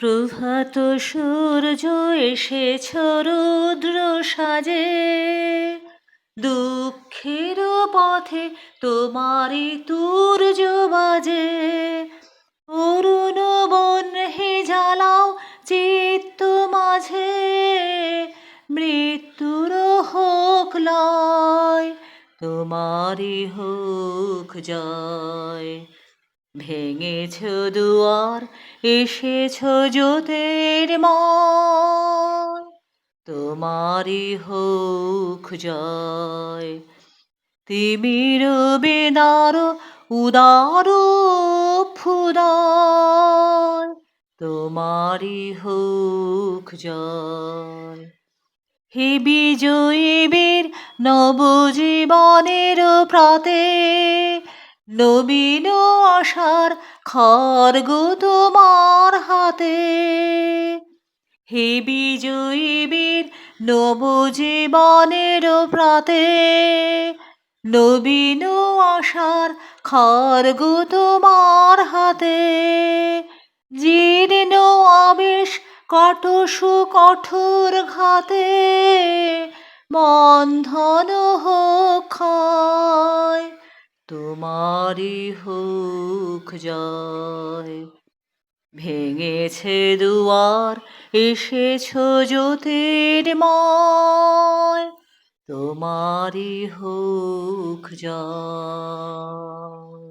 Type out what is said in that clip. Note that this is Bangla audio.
প্রভাত সূর্য এসেছ রুদ্র সাজে, দুঃখের পথে তোমারই তুর্য বাজে। অরুণ বন হে জ্বালাও চিত্ত মাঝে, মৃত্যুর হোক লয়, তোমারই হোক জয়। ভেঙেছ দুয়ার, এসেছ জ্যোতির্ময়, তোমারই হোক জয়। তিমির বেদার উদার অভ্যুদয়, তোমারই হোক জয়। হে বিজয়ী বীর নবজীবনের প্রাতে, নবীন আশার খড়গ তোমার হাতে। হে বিজয়ী বীর নবজীবনের প্রাতে, নবীন আশার খড়গ তোমার হাতে। জীর্ণ আবেশ কটসু কঠোর ঘাতে, বন্ধন হোক ক্ষয়, তোমারই হোক জয়। ভেঙেছে দুয়ার, এসেছ জ্যোতির্ময়, তোমারই হোক জয়।